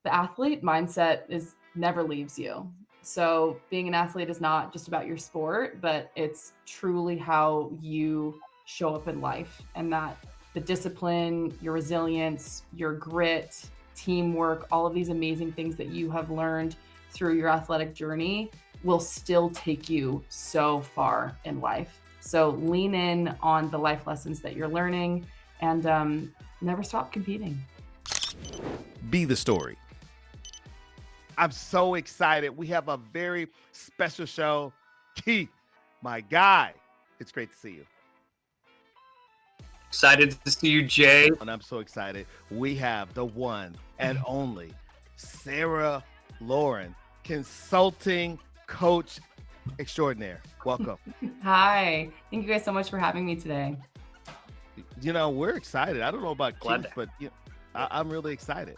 The athlete mindset is never leaves you. So being an athlete is not just about your sport, but it's truly how you show up in life, and that the discipline, your resilience, your grit, teamwork, all of these amazing things that you have learned through your athletic journey will still take you so far in life. So lean in on the life lessons that you're learning, and never stop competing. Be the story. I'm so excited. We have a very special show. Keith, my guy, it's great to see you. Excited to see you, Jay. And I'm so excited. We have the one and only Sarah Lauren, consulting coach extraordinaire. Welcome. Hi. Thank you guys so much for having me today. You know, we're excited. I don't know about Glad Keith, but I'm really excited.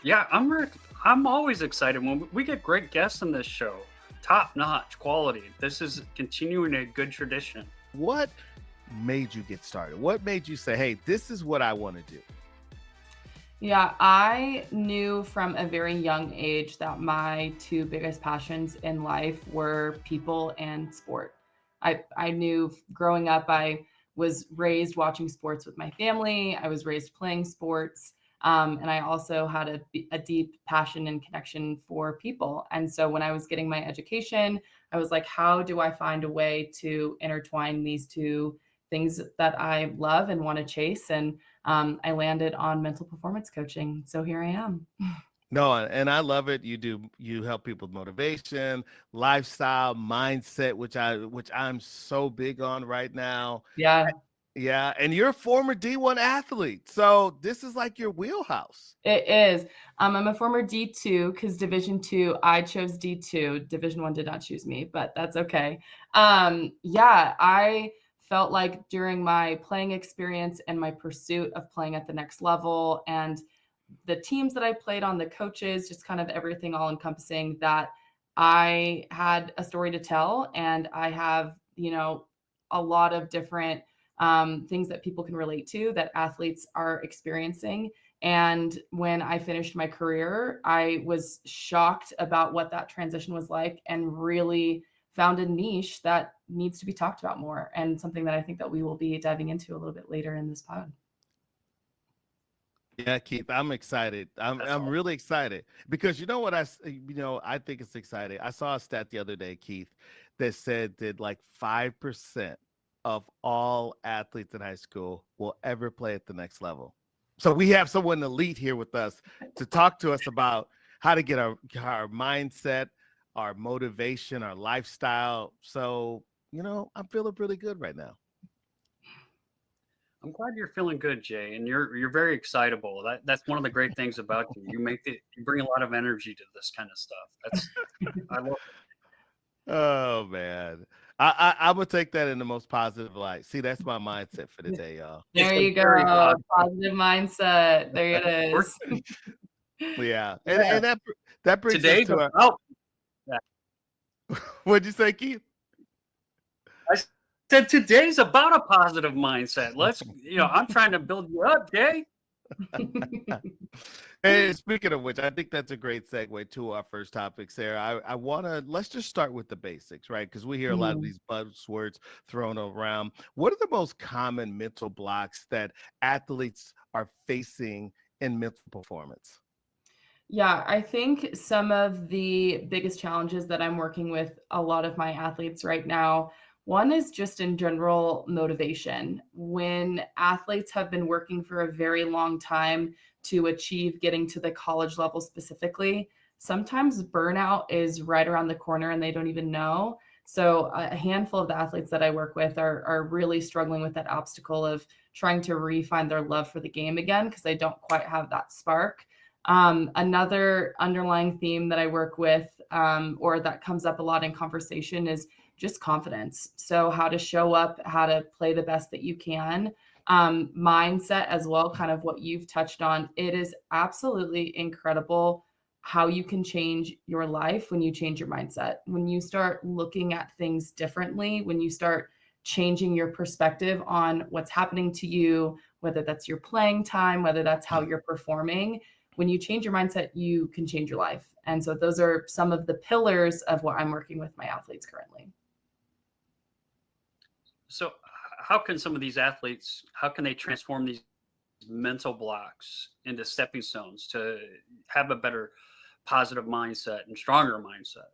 Yeah, I'm always excited when we get great guests on this show. Top-notch quality. This is continuing a good tradition. What made you get started? What made you say, hey, this is what I want to do? Yeah, I knew from a very young age that my two biggest passions in life were people and sport. I knew growing up, I was raised watching sports with my family. I was raised playing sports. And I also had a deep passion and connection for people. And so when I was getting my education, I was like, how do I find a way to intertwine these two things that I love and want to chase? And I landed on mental performance coaching. So here I am. No, and I love it. You help people with motivation, lifestyle, mindset, which I'm so big on right now. Yeah. Yeah, and you're a former D1 athlete, so this is like your wheelhouse. It is. I'm a former D2 because Division II, I chose D2. Division I did not choose me, but that's okay. Yeah, I felt like during my playing experience and my pursuit of playing at the next level and the teams that I played on, the coaches, just kind of everything all encompassing, that I had a story to tell, and I have, a lot of different things that people can relate to that athletes are experiencing. And when I finished my career, I was shocked about what that transition was like and really found a niche that needs to be talked about more, and something that I think that we will be diving into a little bit later in this pod. Yeah, Keith, I'm excited. I'm really excited because you know what I think it's exciting. I saw a stat the other day, Keith, that said that like 5% of all athletes in high school will ever play at the next level. So we have someone elite here with us to talk to us about how to get our mindset, our motivation, our lifestyle. So, I'm feeling really good right now. I'm glad you're feeling good, Jay, and you're very excitable. That's one of the great things about you. You bring a lot of energy to this kind of stuff. I love it. Oh man. I'm gonna take that in the most positive light. See, that's my mindset for the day, y'all. There you go. Positive mindset. There it is. Yeah. And that brings us to What'd you say, Keith? I said today's about a positive mindset. I'm trying to build you up, Jay. And speaking of which, I think that's a great segue to our first topic, Sarah. Let's just start with the basics, right? Because we hear a lot of these buzzwords thrown around. What are the most common mental blocks that athletes are facing in mental performance? Yeah, I think some of the biggest challenges that I'm working with a lot of my athletes right now, one is just in general motivation. When athletes have been working for a very long time to achieve getting to the college level specifically, sometimes burnout is right around the corner and they don't even know. So a handful of the athletes that I work with are really struggling with that obstacle of trying to refine their love for the game again because they don't quite have that spark. Another underlying theme that I work with, or that comes up a lot in conversation, is just confidence. So how to show up, how to play the best that you can, mindset as well, kind of what you've touched on. It is absolutely incredible how you can change your life when you change your mindset, when you start looking at things differently, when you start changing your perspective on what's happening to you, whether that's your playing time, whether that's how you're performing. When you change your mindset, you can change your life. And so those are some of the pillars of what I'm working with my athletes currently. So how can some of these athletes, how can they transform these mental blocks into stepping stones to have a better positive mindset and stronger mindset?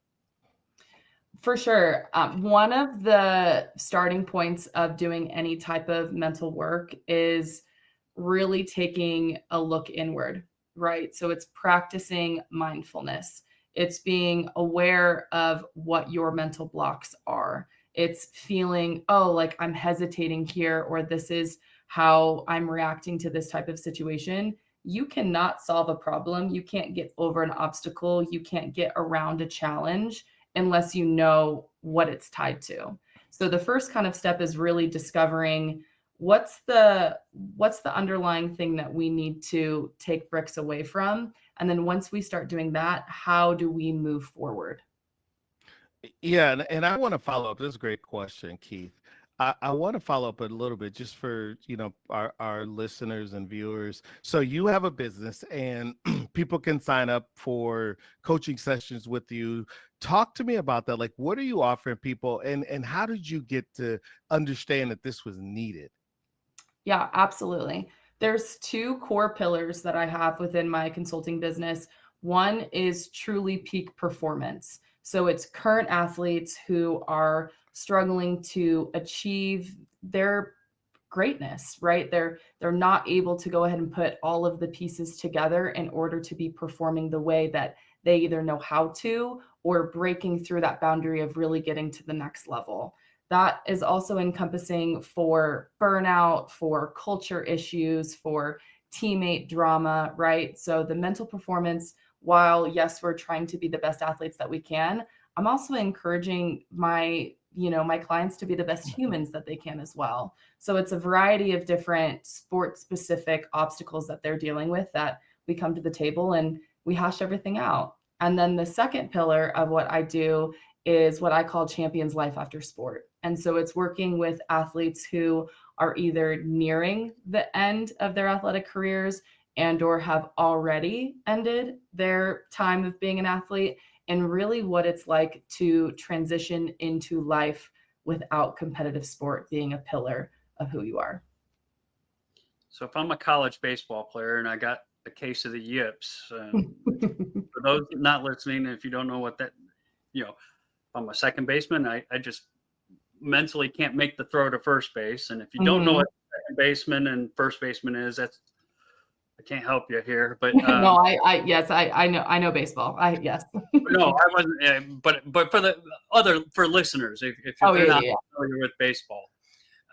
For sure. One of the starting points of doing any type of mental work is really taking a look inward, right? So it's practicing mindfulness. It's being aware of what your mental blocks are. It's feeling, oh, like I'm hesitating here, or this is how I'm reacting to this type of situation. You cannot solve a problem. You can't get over an obstacle. You can't get around a challenge unless you know what it's tied to. So the first kind of step is really discovering what's the underlying thing that we need to take bricks away from. And then once we start doing that, how do we move forward? Yeah, and I want to follow up. This is a great question, Keith. I want to follow up a little bit just for, our listeners and viewers. So you have a business and people can sign up for coaching sessions with you. Talk to me about that. Like, what are you offering people and how did you get to understand that this was needed? Yeah, absolutely. There's two core pillars that I have within my consulting business. One is truly peak performance. So it's current athletes who are struggling to achieve their greatness, right? They're not able to go ahead and put all of the pieces together in order to be performing the way that they either know how to or breaking through that boundary of really getting to the next level. That is also encompassing for burnout, for culture issues, for teammate drama, right? So the mental performance, while yes, we're trying to be the best athletes that we can, I'm also encouraging my clients to be the best humans that they can as well. So it's a variety of different sport specific obstacles that they're dealing with that we come to the table and we hash everything out. And then the second pillar of what I do is what I call champions life after sport. And so it's working with athletes who are either nearing the end of their athletic careers and or have already ended their time of being an athlete, and really what it's like to transition into life without competitive sport being a pillar of who you are. So if I'm a college baseball player and I got a case of the yips, for those not listening, if you don't know what that, if I'm a second baseman, I just mentally can't make the throw to first base. And if you don't know Mhm. what second baseman and first baseman is, I can't help you here. But No, yes, I know baseball. Yes. no, I wasn't. But for listeners, if Oh they're yeah, not yeah, familiar with baseball,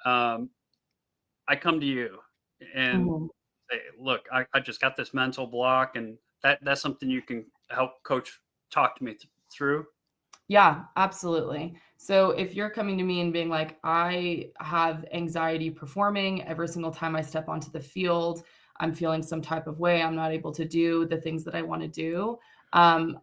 I come to you yeah. and Mhm. say, look, I just got this mental block, and that's something you can help coach talk to me through. Yeah, absolutely. So if you're coming to me and being like, I have anxiety performing every single time I step onto the field, I'm feeling some type of way, I'm not able to do the things that I want to do. Um,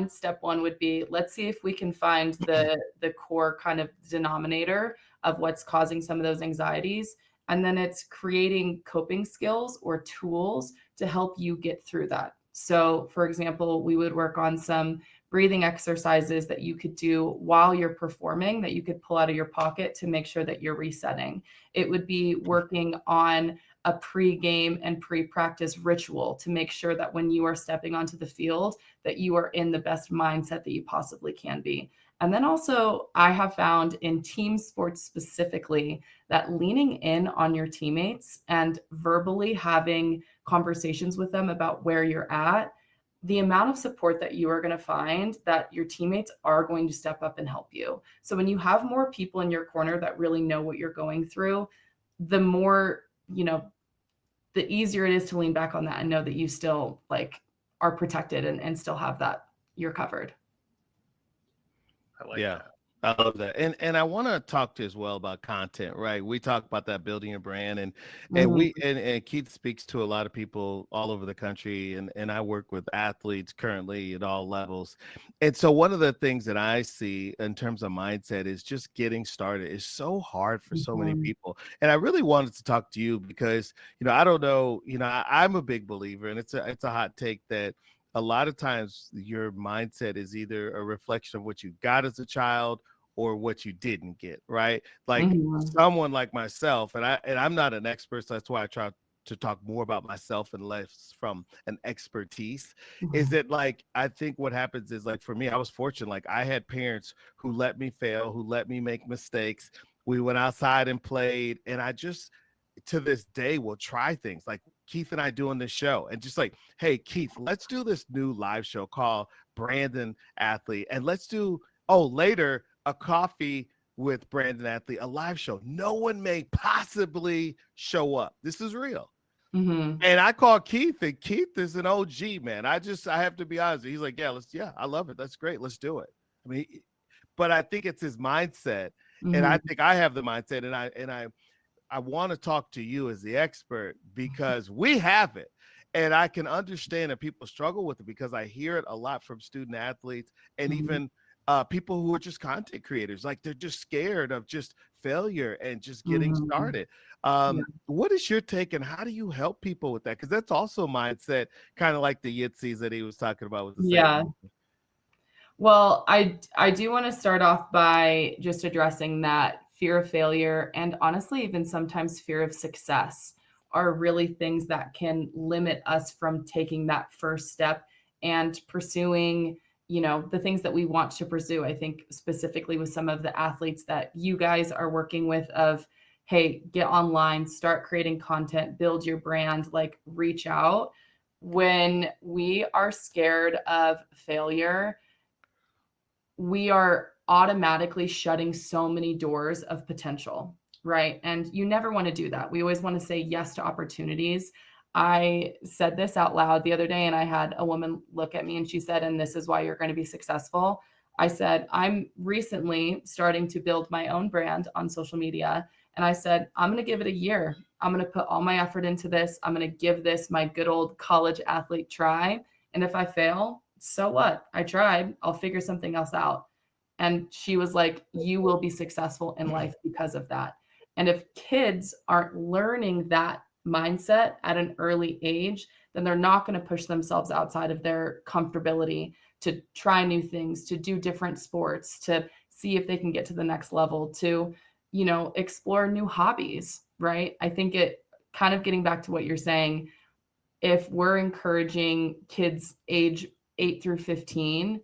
step one would be, let's see if we can find the core kind of denominator of what's causing some of those anxieties. And then it's creating coping skills or tools to help you get through that. So, for example, we would work on some breathing exercises that you could do while you're performing that you could pull out of your pocket to make sure that you're resetting. It would be working on a pre-game and pre-practice ritual to make sure that when you are stepping onto the field that you are in the best mindset that you possibly can be. And then also I have found in team sports specifically that leaning in on your teammates and verbally having conversations with them about where you're at, the amount of support that you are going to find that your teammates are going to step up and help you. So when you have more people in your corner that really know what you're going through, the more, the easier it is to lean back on that and know that you still are protected and still have that you're covered. I like Yeah. that. I love that. And I want to talk to as well about content, right? We talk about that building your brand Mhm, and Keith speaks to a lot of people all over the country and I work with athletes currently at all levels. And so one of the things that I see in terms of mindset is just getting started is so hard for so many mhm, people. And I really wanted to talk to you because, I don't know, I'm a big believer and it's a hot take that a lot of times your mindset is either a reflection of what you got as a child or what you didn't get, right? Like mhm, someone like myself, and I'm not an expert, so that's why I try to talk more about myself and less from an expertise. Is mhm, that like I think what happens is like for me, I was fortunate. Like I had parents who let me fail, who let me make mistakes. We went outside and played, and I just to this day will try things like Keith and I doing this show and just like, hey, Keith, let's do this new live show called Brand&Athlete. And let's do, later, a coffee with Brand&Athlete, a live show. No one may possibly show up. This is real. mhm, And I called Keith, and Keith is an OG, man. I have to be honest. He's like, yeah, I love it. That's great. Let's do it. I mean, but I think it's his mindset. And I mhm, think I have the mindset, and I want to talk to you as the expert because we have it. And I can understand that people struggle with it because I hear it a lot from student athletes and mhm, even people who are just content creators. Like they're just scared of just failure and just getting mhm. started. Yeah. What is your take and how do you help people with that? Because that's also mindset, kind of like the Yitsies that he was talking about with the same. Yeah. Well, I do want to start off by just addressing that fear of failure and honestly even sometimes fear of success are really things that can limit us from taking that first step and pursuing, the things that we want to pursue. I think specifically with some of the athletes that you guys are working with of, hey, get online, start creating content, build your brand, like reach out. When we are scared of failure, we are automatically shutting so many doors of potential, right? And you never want to do that. We always want to say yes to opportunities. I said this out loud the other day, and I had a woman look at me and she said, and this is why you're going to be successful. I said, I'm recently starting to build my own brand on social media. And I said, I'm going to give it a year. I'm going to put all my effort into this. I'm going to give this my good old college athlete try. And if I fail, so what? I tried. I'll figure something else out. And she was like, you will be successful in life because of that. And if kids aren't learning that mindset at an early age, then they're not going to push themselves outside of their comfortability to try new things, to do different sports, to see if they can get to the next level, to, explore new hobbies, right? I think it kind of getting back to what you're saying, if we're encouraging kids age 8 through 15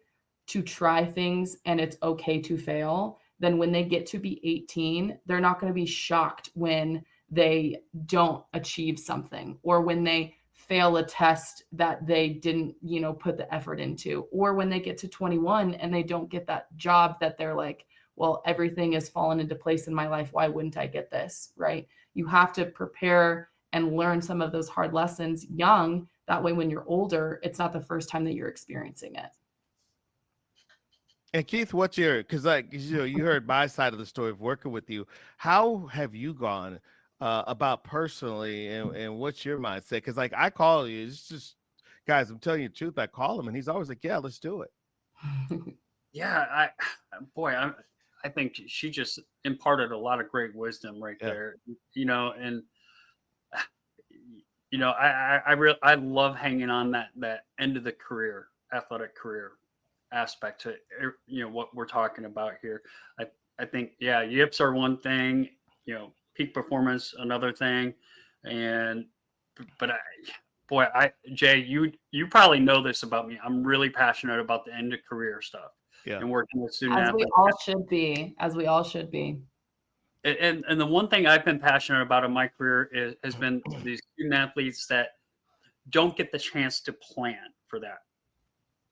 to try things and it's okay to fail, then when they get to be 18, they're not going to be shocked when they don't achieve something or when they fail a test that they didn't, put the effort into, or when they get to 21 and they don't get that job that they're like, well, everything has fallen into place in my life. Why wouldn't I get this? Right? You have to prepare and learn some of those hard lessons young. That way, when you're older, it's not the first time that you're experiencing it. And Keith, what's your because like you heard my side of the story of working with you. How have you gone about personally, and what's your mindset? Because like I call you, it's just guys, I'm telling you the truth. I call him, and he's always like, "Yeah, let's do it." Yeah, boy, I think she just imparted a lot of great wisdom right Yeah, there. And I love hanging on that end of the career, athletic career aspect to what we're talking about here. I I think yips are one thing, peak performance another thing, and but boy, Jay, you probably know this about me. I'm really passionate about the end of career stuff yeah. and working with student As we athletes. all should be, as we all should be. And the one thing I've been passionate about in my career has been these student athletes that don't get the chance to plan for that.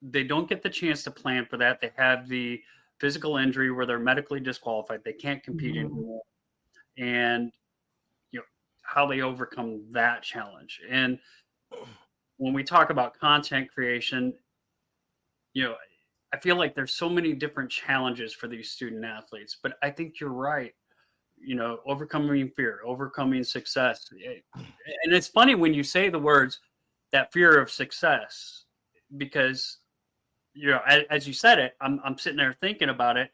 They don't get the chance to plan for that. They have the physical injury where they're medically disqualified. They can't compete Mhm, anymore. And you know how they overcome that challenge. And when we talk about content creation, you know, I feel like there's so many different challenges for these student athletes, but I think you're right. Overcoming fear, overcoming success. And it's funny when you say the words, that fear of success, because, as you said it, I'm sitting there thinking about it.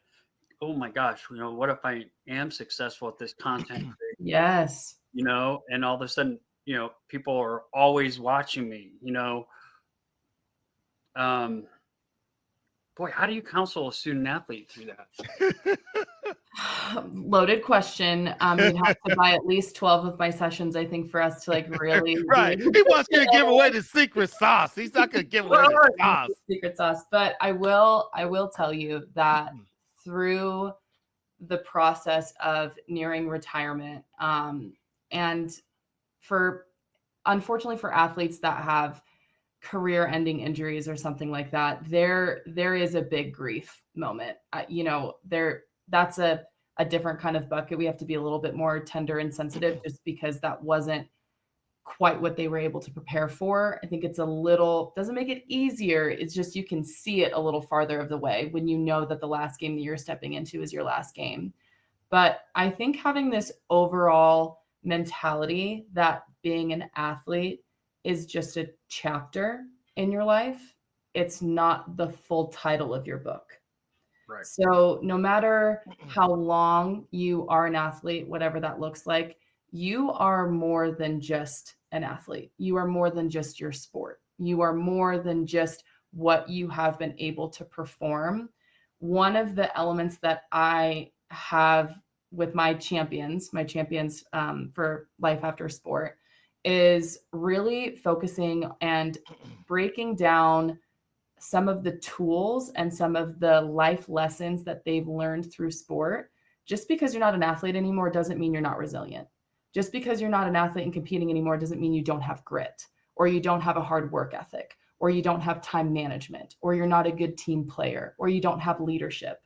Oh my gosh, what if I am successful at this content creation, Yes. and all of a sudden, people are always watching me, um, boy, how do you counsel a student athlete through that? Loaded question. You'd have to buy at least 12 of my sessions, I think, for us to like really Right. He wants you to give away the secret sauce. He's not going to give away the sauce. Secret sauce. But I will tell you that through the process of nearing retirement, and unfortunately for athletes that have career-ending injuries or something like that, there is a big grief moment. That's a different kind of bucket. We have to be a little bit more tender and sensitive, just because that wasn't quite what they were able to prepare for. I think it's doesn't make it easier. It's just you can see it a little farther of the way when you know that the last game that you're stepping into is your last game. But I think having this overall mentality that being an athlete is just a chapter in your life, it's not the full title of your book. Right. So no matter how long you are an athlete, whatever that looks like, you are more than just an athlete. You are more than just your sport. You are more than just what you have been able to perform. One of the elements that I have with my champions for life after sport, is really focusing and breaking down some of the tools and some of the life lessons that they've learned through sport. Just because you're not an athlete anymore doesn't mean you're not resilient. Just because you're not an athlete and competing anymore doesn't mean you don't have grit, or you don't have a hard work ethic, or you don't have time management, or you're not a good team player, or you don't have leadership.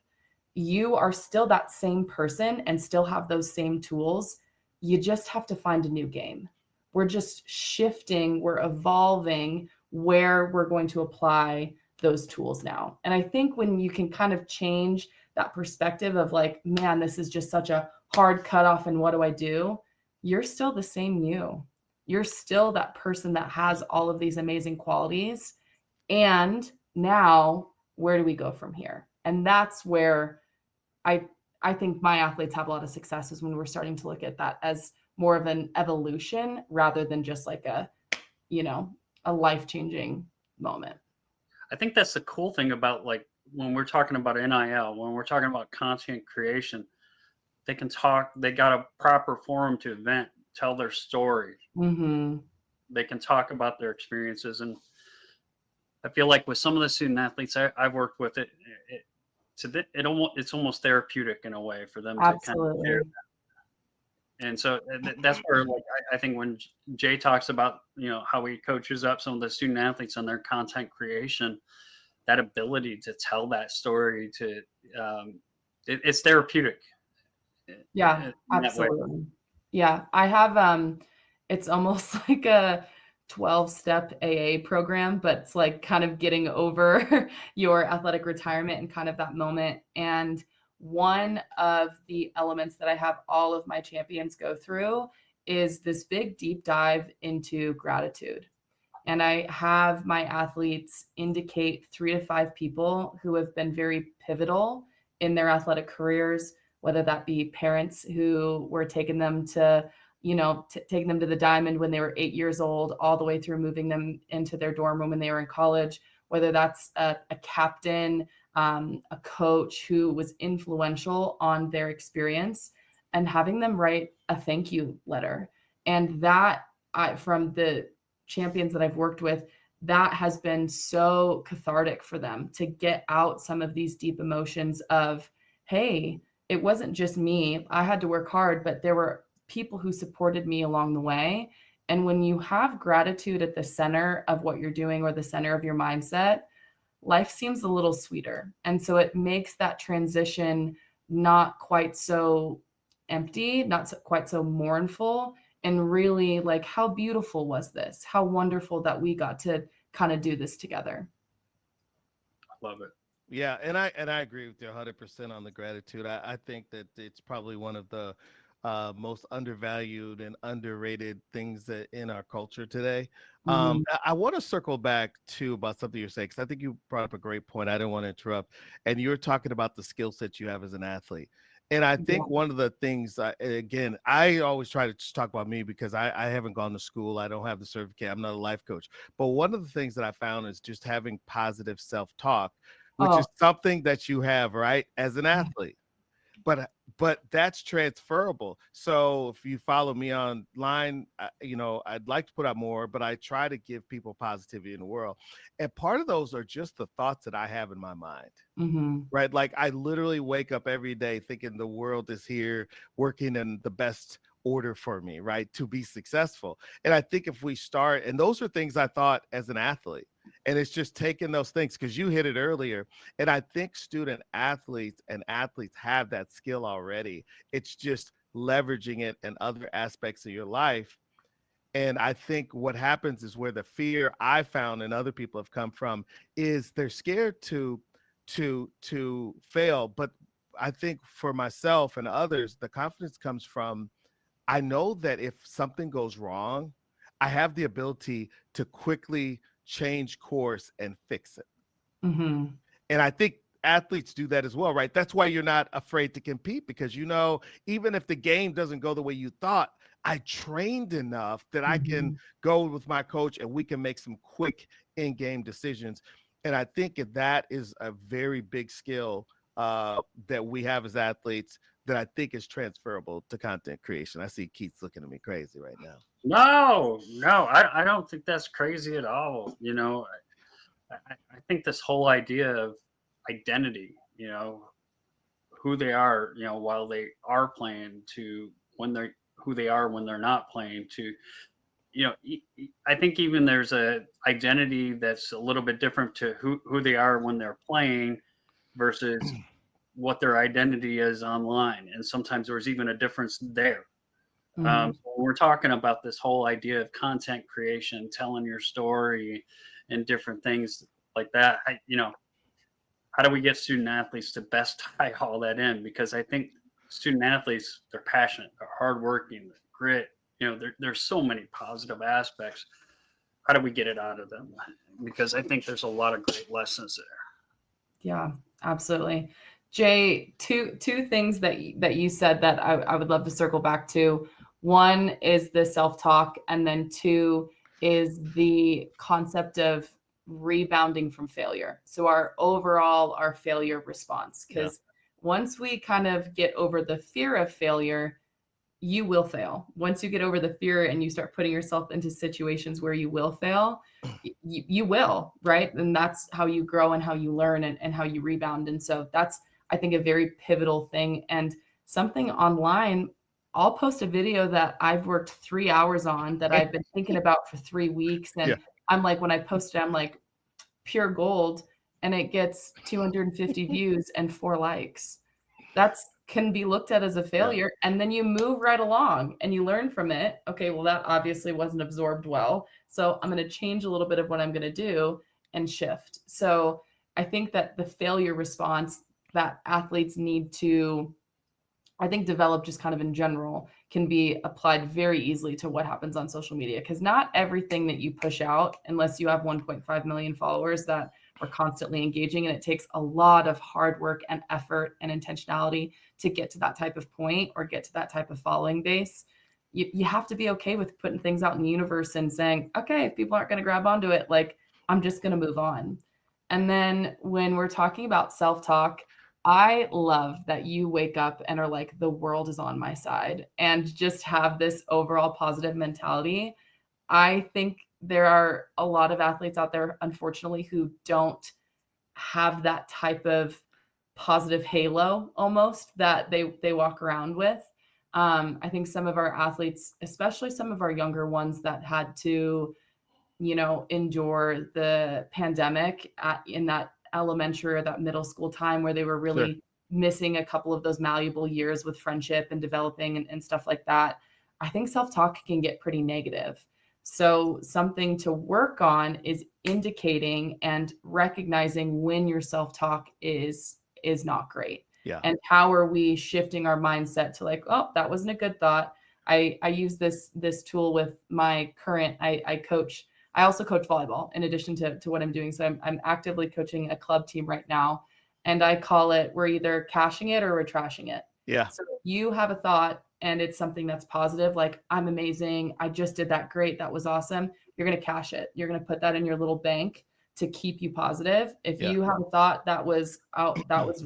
You are still that same person and still have those same tools. You just have to find a new game. We're just shifting, we're evolving where we're going to apply those tools now. And I think when you can kind of change that perspective of like, man, this is just such a hard cutoff and what do I do? You're still the same you. You're still that person that has all of these amazing qualities. And now, where do we go from here? And that's where I think my athletes have a lot of success, is when we're starting to look at that as more of an evolution rather than just like a life-changing moment. I think that's the cool thing about, like, when we're talking about NIL, when we're talking about content creation, they got a proper forum to vent, tell their story. Mm-hmm. They can talk about their experiences. And I feel like with some of the student athletes I've worked with, it's almost therapeutic in a way for them. Absolutely. To kind of share that. And so that's where, like, I think when Jay talks about, how he coaches up some of the student athletes on their content creation, that ability to tell that story, it's therapeutic. Yeah, absolutely. Yeah, I have, it's almost like a 12-step AA program, but it's like kind of getting over your athletic retirement and kind of that moment. And one of the elements that I have all of my champions go through is this big deep dive into gratitude. And I have my athletes indicate 3 to 5 people who have been very pivotal in their athletic careers, whether that be parents who were taking them to taking them to the diamond when they were 8 years old, all the way through moving them into their dorm room when they were in college, whether that's a captain, a coach who was influential on their experience, and having them write a thank you letter. And that, from the champions that I've worked with, that has been so cathartic for them to get out some of these deep emotions of, hey, it wasn't just me. I had to work hard, but there were people who supported me along the way. And when you have gratitude at the center of what you're doing, or the center of your mindset, life seems a little sweeter. And so it makes that transition not quite so empty, not quite so mournful, and really like, how beautiful was this? How wonderful that we got to kind of do this together. I love it. Yeah, and I agree with you 100% on the gratitude. I think that it's probably one of the most undervalued and underrated things that in our culture today. Mhm. I want to circle back to about something you're saying because I think you brought up a great point. I didn't want to interrupt, and you're talking about the skill set you have as an athlete. And I Yeah. think one of the things, again, I always try to just talk about me because I haven't gone to school. I don't have the certificate. I'm not a life coach. But one of the things that I found is just having positive self-talk, which Oh, is something that you have, right, as an athlete. But that's transferable. So if you follow me online, I'd like to put out more, but I try to give people positivity in the world. And part of those are just the thoughts that I have in my mind. mhm. Right? Like I literally wake up every day thinking the world is here working in the best order for me, right? To be successful. And I think if we start, and those are things I thought as an athlete, and it's just taking those things because you hit it earlier. And I think student athletes and athletes have that skill already. It's just leveraging it in other aspects of your life. And I think what happens is where the fear I found and other people have come from is they're scared to fail. But I think for myself and others, the confidence comes from I know that if something goes wrong, I have the ability to quickly change course and fix it. Mhm. And I think athletes do that as well, right? That's why you're not afraid to compete because even if the game doesn't go the way you thought, I trained enough that I can Mhm. go with my coach and we can make some quick in-game decisions. And I think that is a very big skill that we have as athletes that I think is transferable to content creation. I see Keith's looking at me crazy right now. No, no, I don't think that's crazy at all. I think this whole idea of identity, who they are, while they are playing, to when they're who they are when they're not playing, to I think even there's a identity that's a little bit different to who they are when they're playing versus what their identity is online, and sometimes there's even a difference there. Mhm. So when we're talking about this whole idea of content creation, telling your story, and different things like that, how do we get student athletes to best tie all that in? Because I think student athletes, they're passionate, they're hardworking, they're grit. There's so many positive aspects. How do we get it out of them? Because I think there's a lot of great lessons there. Yeah, absolutely. Jay, two things that you said that I would love to circle back to. One is the self-talk, and then two is the concept of rebounding from failure. So our failure response. Yeah. Because once we kind of get over the fear of failure, you will fail. Once you get over the fear and you start putting yourself into situations where you will fail, you will, right? And that's how you grow and how you learn and how you rebound. And so that's, I think, a very pivotal thing. And something online, I'll post a video that I've worked 3 hours on that I've been thinking about for 3 weeks. Yeah. And I'm like, when I post it, I'm like, pure gold, and it gets 250 views and 4 likes. That's can be looked at as a Yeah. failure, and then you move right along and you learn from it. Okay, well, that obviously wasn't absorbed well, so I'm going to change a little bit of what I'm going to do and shift. So I think that the failure response that athletes need to, I think, develop just kind of in general, can be applied very easily to what happens on social media. Because not everything that you push out, unless you have 1.5 million followers that are constantly engaging, and it takes a lot of hard work and effort and intentionality to get to that type of point or get to that type of following base. You have to be okay with putting things out in the universe and saying, okay, if people aren't going to grab onto it, like, I'm just going to move on. And then when we're talking about self-talk, I love that you wake up and are like, the world is on my side, and just have this overall positive mentality. I think there are a lot of athletes out there, unfortunately, who don't have that type of positive halo almost that they walk around with. I think some of our athletes, especially some of our younger ones that had to, endure the pandemic in that elementary or that middle school time where they were Sure. really missing a couple of those malleable years with friendship and developing and stuff like that. I think self-talk can get pretty negative. So something to work on is indicating and recognizing when your self-talk is not great. Yeah. And how are we shifting our mindset to like, oh, that wasn't a good thought. I use this tool with my current, I coach, I also coach volleyball in addition to what I'm doing. So I'm actively coaching a club team right now. And I call it, we're either cashing it or we're trashing it. Yeah. So if you have a thought and it's something that's positive, like I'm amazing, I just did that great, that was awesome, you're going to cash it. You're going to put that in your little bank to keep you positive. If Yeah. you have a thought that was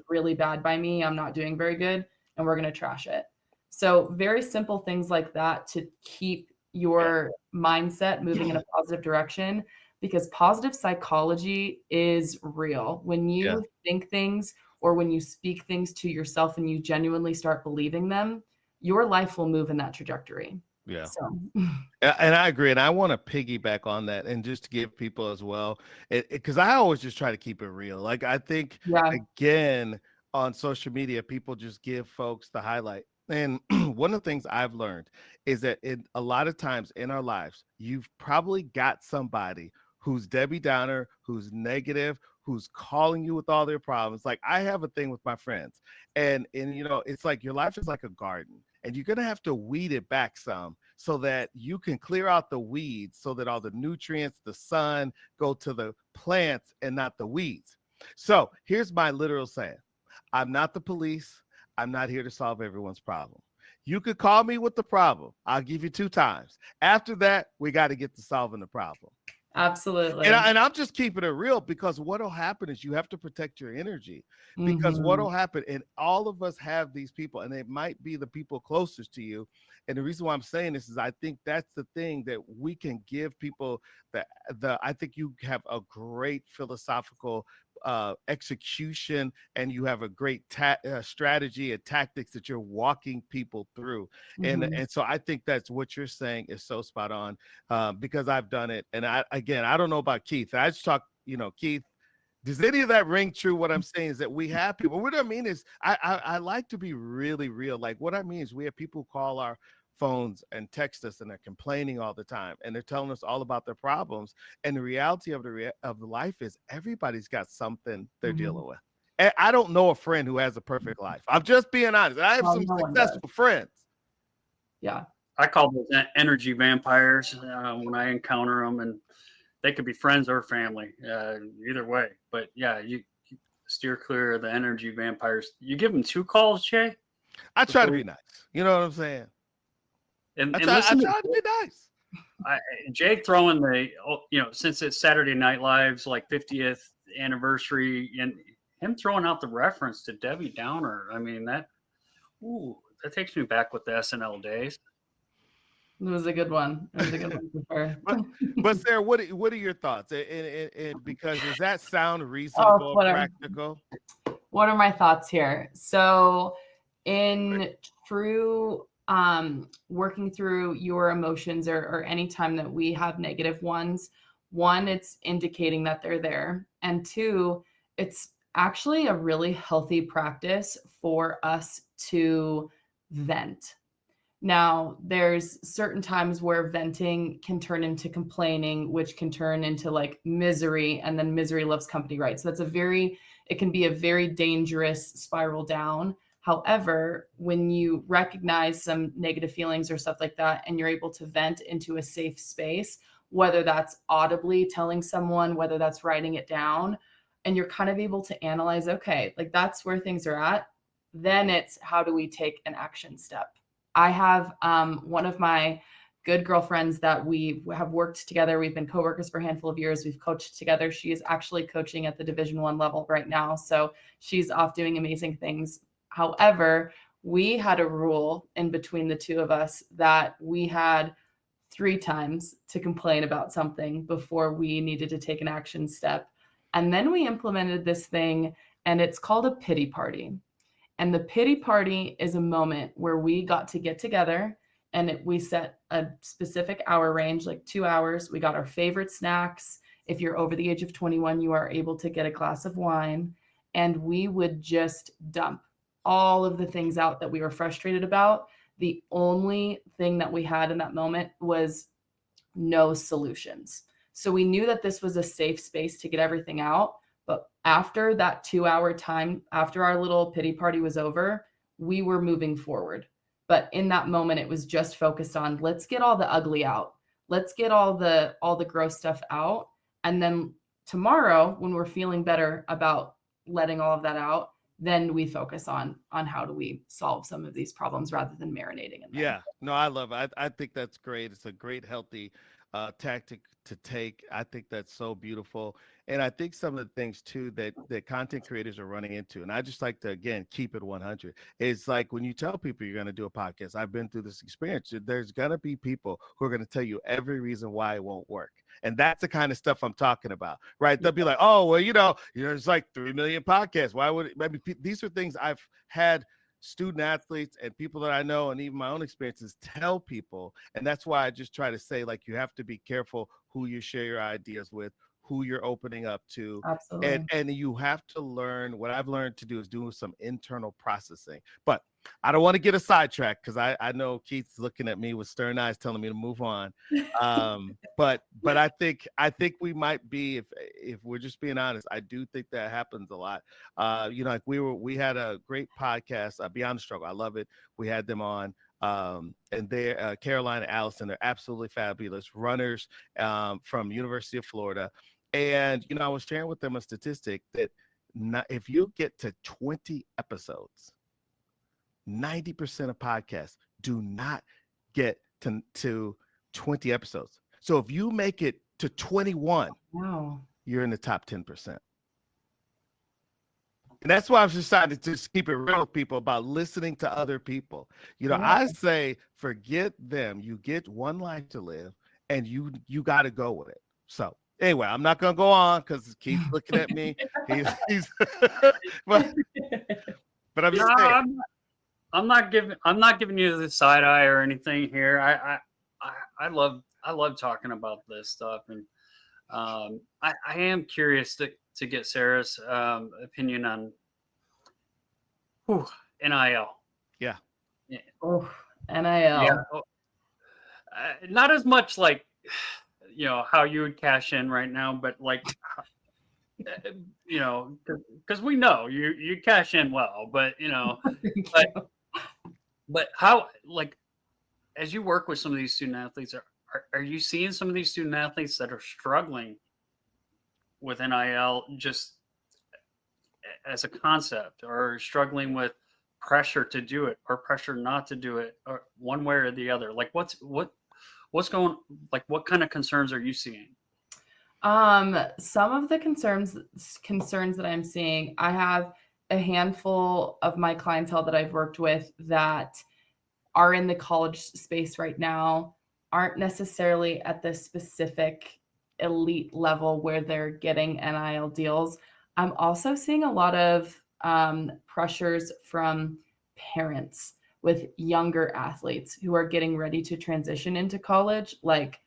really bad by me, I'm not doing very good, and we're going to trash it. So very simple things like that to keep your mindset moving in a positive direction, because positive psychology is real. When you think things or when you speak things to yourself and you genuinely start believing them, your life will move in that trajectory. Yeah. So And I agree. And I want to piggyback on that and just give people as well, because I always just try to keep it real. Like, I think, yeah. again, on social media, people just give folks the highlight. And one of the things I've learned is that a lot of times in our lives, you've probably got somebody who's Debbie Downer, who's negative, who's calling you with all their problems. Like, I have a thing with my friends, and it's like your life is like a garden, and you're gonna have to weed it back some so that you can clear out the weeds, so that all the nutrients, the sun, go to the plants and not the weeds. So here's my literal saying: I'm not the police. I'm not here to solve everyone's problem. You could call me with the problem. I'll give you 2 times. After that, we got to get to solving the problem. Absolutely. And I'm just keeping it real, because what'll happen is you have to protect your energy, because what'll happen, and all of us have these people, and they might be the people closest to you. And the reason why I'm saying this is I think that's the thing that we can give people. I think you have a great philosophical execution, and you have a great strategy and tactics that you're walking people through. And so I think that's what you're saying is so spot on, because I've done it. And I don't know about Keith. I just talk, Keith, does any of that ring true? What I'm saying is that we have people. What I mean is I like to be really real. Like, what I mean is we have people who call our phones and text us, and they're complaining all the time, and they're telling us all about their problems. And the reality of the life is everybody's got something they're dealing with. And I don't know a friend who has a perfect life. I'm just being honest. I have some successful friends. Yeah. I call those energy vampires when I encounter them, and they could be friends or family, either way. But yeah, you steer clear of the energy vampires. You give them 2 calls, Jay? I try to be nice. You know what I'm saying? And I listen, try to be nice. Jake throwing since it's Saturday Night Live's like 50th anniversary, and him throwing out the reference to Debbie Downer. I mean, that takes me back with the SNL days. It was a good one. It was a good one for sure. But Sarah, what are your thoughts? And because does that sound reasonable, practical? What are my thoughts here? So in true working through your emotions or any time that we have negative ones, 1, it's indicating that they're there. And 2, it's actually a really healthy practice for us to vent. Now, there's certain times where venting can turn into complaining, which can turn into like misery, and then misery loves company, right? So it can be a very dangerous spiral down. However, when you recognize some negative feelings or stuff like that, and you're able to vent into a safe space, whether that's audibly telling someone, whether that's writing it down, and you're kind of able to analyze, okay, like that's where things are at, then it's how do we take an action step? I have one of my good girlfriends that we have worked together. We've been coworkers for a handful of years. We've coached together. She is actually coaching at the Division I level right now. So she's off doing amazing things. However, we had a rule in between the 2 of us that we had 3 times to complain about something before we needed to take an action step. And then we implemented this thing, and it's called a pity party. And the pity party is a moment where we got to get together, and we set a specific hour range, like 2 hours. We got our favorite snacks. If you're over the age of 21, you are able to get a glass of wine, and we would just dump all of the things out that we were frustrated about. The only thing that we had in that moment was no solutions. So we knew that this was a safe space to get everything out. But after that 2 hour time, after our little pity party was over, we were moving forward. But in that moment, it was just focused on, let's get all the ugly out. Let's get all the gross stuff out. And then tomorrow, when we're feeling better about letting all of that out, then we focus on how do we solve some of these problems rather than marinating in them. Yeah, no, I love it. I think that's great. It's a great, healthy tactic to take. I think that's so beautiful. And I think some of the things too that content creators are running into, and I just like to, again, keep it 100. It's like when you tell people you're going to do a podcast, I've been through this experience. There's going to be people who are going to tell you every reason why it won't work. And that's the kind of stuff I'm talking about, right? They'll be like, oh, well, there's like 3 million podcasts. Why would it? Maybe these are things I've had student athletes and people that I know, and even my own experiences, tell people. And that's why I just try to say, like, you have to be careful who you share your ideas with, who you're opening up to. Absolutely. And you have to learn. What I've learned to do is do some internal processing. But I don't want to get a sidetrack because I know Keith's looking at me with stern eyes telling me to move on. But I think we might be, if we're just being honest, I do think that happens a lot. Like we had a great podcast, Beyond the Struggle. I love it. We had them on. And they're Caroline and Allison. They're absolutely fabulous runners from University of Florida. And I was sharing with them a statistic that if you get to 20 episodes, 90% of podcasts do not get to 20 episodes. So if you make it to 21, Wow. you're in the top 10%. And that's why I've decided to just keep it real with people about listening to other people. Yeah. I say, forget them. You get one life to live, and you got to go with it. So anyway, I'm not going to go on because Keith's looking at me. He's but I'm just saying. I'm not giving you the side eye or anything here. I love talking about this stuff, and I am curious to get Sarah's opinion on NIL. Yeah. Oh, NIL. Yeah. Not as much like how you would cash in right now, but like because we know you cash in well, but but how, like, as you work with some of these student athletes, are you seeing some of these student athletes that are struggling with NIL just as a concept, or struggling with pressure to do it or pressure not to do it, or one way or the other? Like what's going, like, what kind of concerns are you seeing? Some of the concerns that I'm seeing, I have a handful of my clientele that I've worked with that are in the college space right now, aren't necessarily at the specific elite level where they're getting NIL deals. I'm also seeing a lot of pressures from parents with younger athletes who are getting ready to transition into college. Like,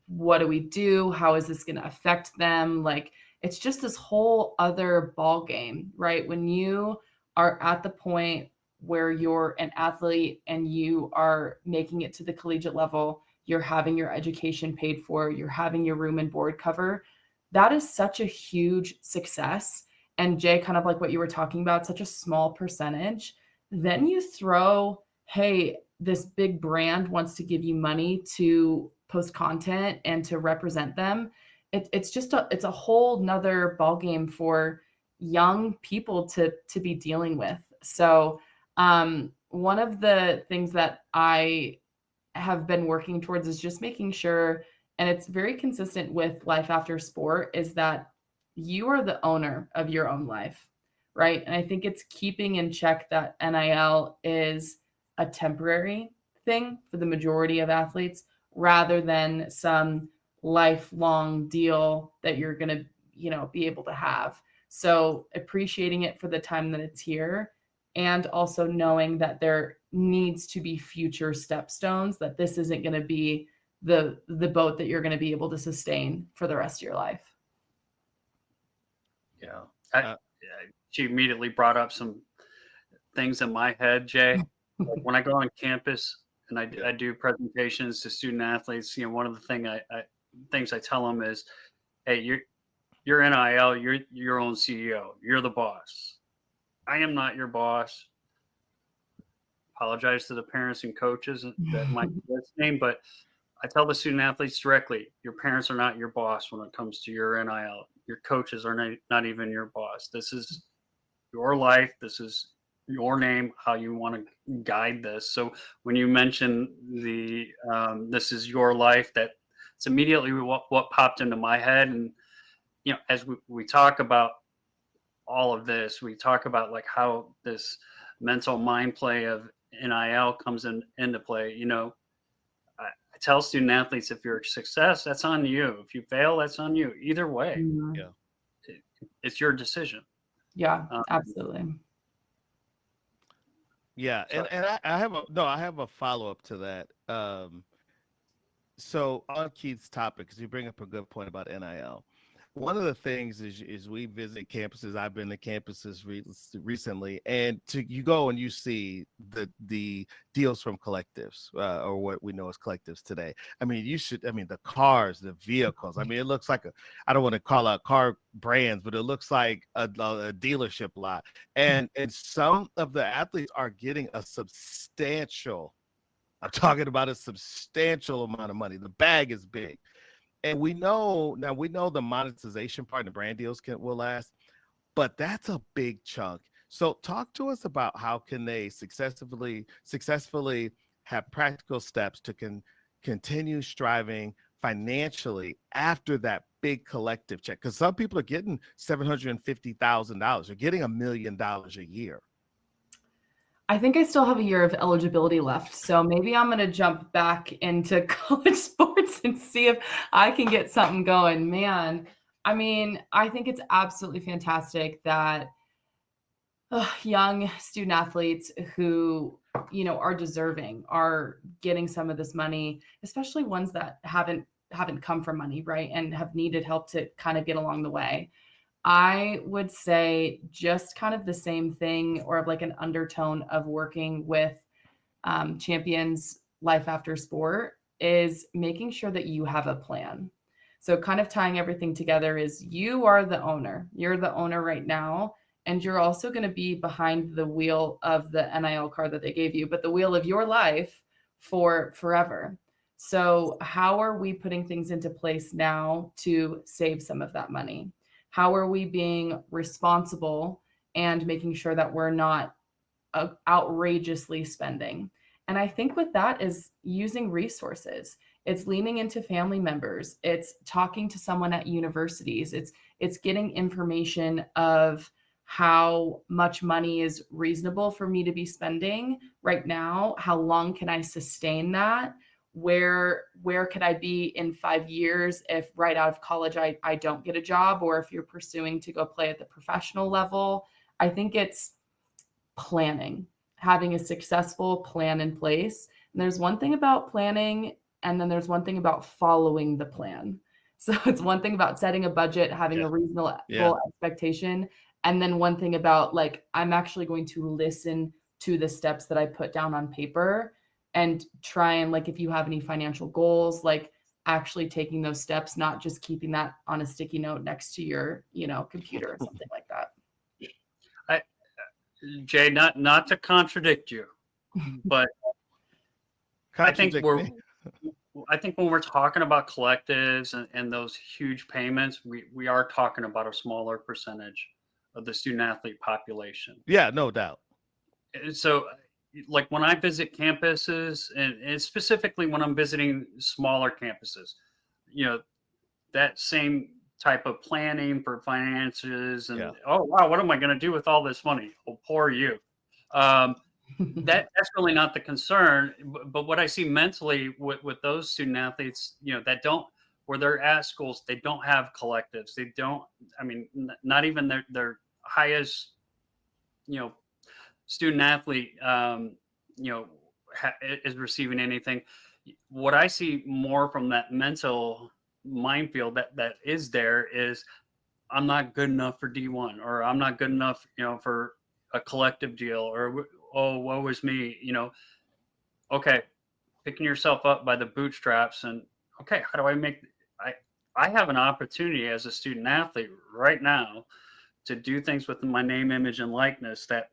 what do we do? How is this going to affect them? Like, it's just this whole other ball game, right? When you are at the point where you're an athlete and you are making it to the collegiate level, you're having your education paid for, you're having your room and board cover. That is such a huge success. And Jay, kind of like what you were talking about, such a small percentage. Then you throw, hey, this big brand wants to give you money to post content and to represent them. It's a whole nother ballgame for young people to be dealing with. So one of the things that I have been working towards is just making sure, and it's very consistent with life after sport, is that you are the owner of your own life, right? And I think it's keeping in check that NIL is a temporary thing for the majority of athletes, rather than some lifelong deal that you're going to, be able to have. So appreciating it for the time that it's here, and also knowing that there needs to be future stepstones, that this isn't going to be the boat that you're going to be able to sustain for the rest of your life. Yeah. She immediately brought up some things in my head, Jay. Like when I go on campus and I do presentations to student athletes, one of the things things I tell them is, hey, you're NIL, you're your own CEO, you're the boss. I am not your boss. Apologize to the parents and coaches that might be listening, but I tell the student athletes directly, your parents are not your boss when it comes to your NIL. Your coaches are not even your boss. This is your life. This is your name, how you want to guide this. So when you mention the this is your life, that's immediately what popped into my head. And as we talk about all of this, we talk about like how this mental mind play of NIL comes into play. I tell student athletes, if you're a success, that's on you. If you fail, that's on you. Either way, Yeah. it's your decision. Yeah, absolutely. Yeah, and I have a follow up to that. So on Keith's topic, because you bring up a good point about NIL. One of the things is we visit campuses. I've been to campuses recently, and you go and you see the deals from collectives, or what we know as collectives today. I mean, the cars, the vehicles. I mean, it looks like I don't want to call out car brands, but it looks like a dealership lot. And some of the athletes are getting a substantial. I'm talking about a substantial amount of money. The bag is big. And we know the monetization part and the brand deals will last, but that's a big chunk. So talk to us about how can they successfully have practical steps to continue striving financially after that big collective check. Because some people are getting $750,000. They're getting $1 million a year. I think I still have a year of eligibility left. So maybe I'm going to jump back into college sports and see if I can get something going. Man, I mean, I think it's absolutely fantastic that young student athletes who, are deserving are getting some of this money, especially ones that haven't come from money, right? And have needed help to kind of get along the way. I would say just kind of the same thing, or like an undertone of working with Champions Life After Sport, is making sure that you have a plan. So kind of tying everything together is you are the owner. You're the owner right now, and you're also going to be behind the wheel of the NIL card that they gave you, but the wheel of your life for forever. So how are we putting things into place now to save some of that money? How are we being responsible and making sure that we're not outrageously spending? And I think with that is using resources. It's leaning into family members. It's talking to someone at universities. It's getting information of how much money is reasonable for me to be spending right now. How long can I sustain that? Where could I be in 5 years if right out of college I don't get a job, or if you're pursuing to go play at the professional level? I think it's planning, having a successful plan in place. And there's one thing about planning, and then there's one thing about following the plan. So it's one thing about setting a budget, having a reasonable expectation, and then one thing about like, I'm actually going to listen to the steps that I put down on paper and try and, like, if you have any financial goals, like actually taking those steps, not just keeping that on a sticky note next to your, computer or something like that. Jay, not to contradict you, but I think when we're talking about collectives and those huge payments, we are talking about a smaller percentage of the student athlete population. Yeah, no doubt. So like when I visit campuses, and specifically when I'm visiting smaller campuses, that same type of planning for finances and oh wow, what am I going to do with all this money? Oh, poor you. That's really not the concern. But what I see mentally with those student athletes, where they're at schools, they don't have collectives. They don't. I mean, not even their highest, student athlete, is receiving anything. What I see more from that mental minefield that is there is, I'm not good enough for D1, or I'm not good enough, for a collective deal, or oh, woe is me, okay, picking yourself up by the bootstraps, and okay, how do I make? I have an opportunity as a student athlete right now to do things with my name, image, and likeness that,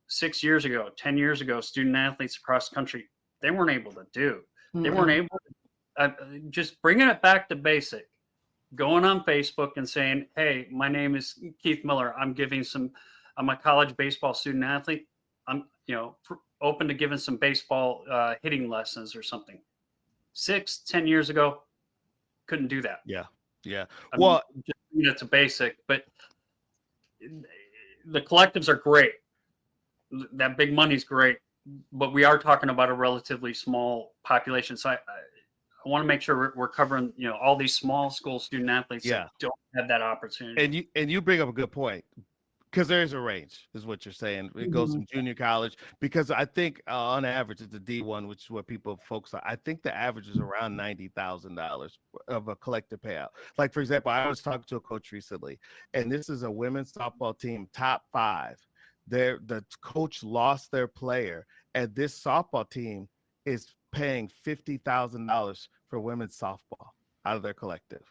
6 years ago, 10 years ago, student athletes across the country, they weren't able to do. They weren't Mm-mm. able to, just bringing it back to basic, going on Facebook and saying, hey, my name is Keith Miller. I'm a college baseball student athlete. I'm, open to giving some baseball hitting lessons or something. 6, 10 years ago, couldn't do that. Yeah. Yeah. I mean, Well, just it's a basic, but the collectives are great. That big money's great, but we are talking about a relatively small population. So I want to make sure we're covering, all these small school student athletes yeah. that don't have that opportunity. And you bring up a good point. Because there's a range, is what you're saying. It goes Mhm. from junior college. Because I think on average, it's the D1, which is what people focus on. I think the average is around $90,000 of a collective payout. Like, for example, I was talking to a coach recently, and this is a women's softball team, top 5. The coach lost their player, and this softball team is paying $50,000 for women's softball out of their collective.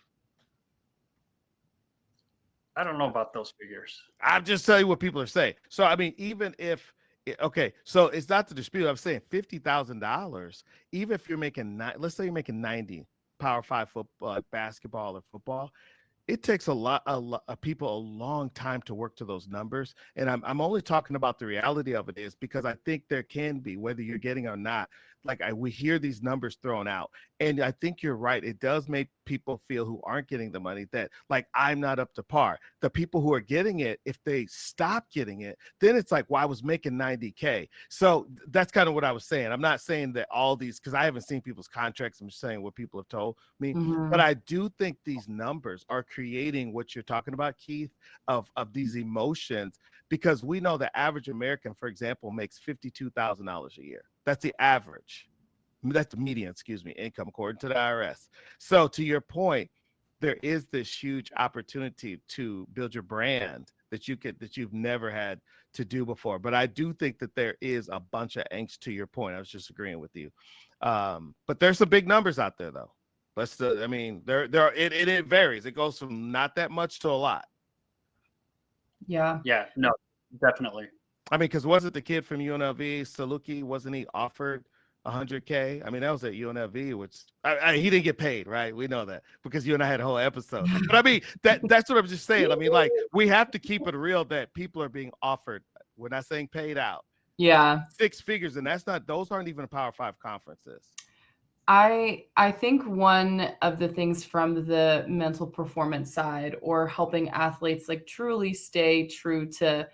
I don't know about those figures. I'm just telling you what people are saying. So I mean, even if okay, so it's not to dispute. I'm saying $50,000. Even if you're making let's say you're making 90 Power 5 football, basketball or football, it takes a lot of people a long time to work to those numbers. And I'm only talking about the reality of it is because I think there can be, whether you're getting or not, we hear these numbers thrown out. And I think you're right. It does make people feel who aren't getting the money that like, I'm not up to par. The people who are getting it, if they stop getting it, then it's like, well, I was making 90K. So that's kind of what I was saying. I'm not saying that all these, because I haven't seen people's contracts. I'm just saying what people have told me. Mhm. But I do think these numbers are creating what you're talking about, Keith, of these emotions, because we know the average American, for example, makes $52,000 a year. That's the average. That's the median, excuse me, income according to the IRS. So to your point, there is this huge opportunity to build your brand that you've never had to do before. But I do think that there is a bunch of angst to your point. I was just agreeing with you. But there's some big numbers out there though. I mean, it varies. It goes from not that much to a lot. Yeah. Yeah, no, definitely. I mean, because wasn't the kid from UNLV, Saluki, wasn't he offered 100K? I mean, that was at UNLV, which he didn't get paid, right? We know that because you and I had a whole episode. But I mean, that's what I'm just saying. I mean, like, we have to keep it real that people are being offered. We're not saying paid out. Yeah. 6 figures, and those aren't even Power 5 conferences. I think one of the things from the mental performance side or helping athletes like truly stay true to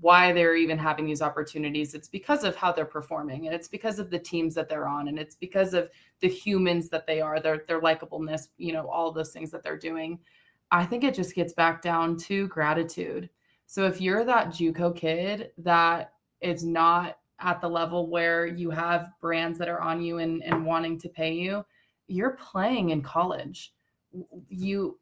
why they're even having these opportunities, it's because of how they're performing, and it's because of the teams that they're on, and it's because of the humans that they are, their likableness, all of those things that they're doing. I think it just gets back down to gratitude. So if you're that JUCO kid that is not at the level where you have brands that are on you and wanting to pay you, you're playing in college. You're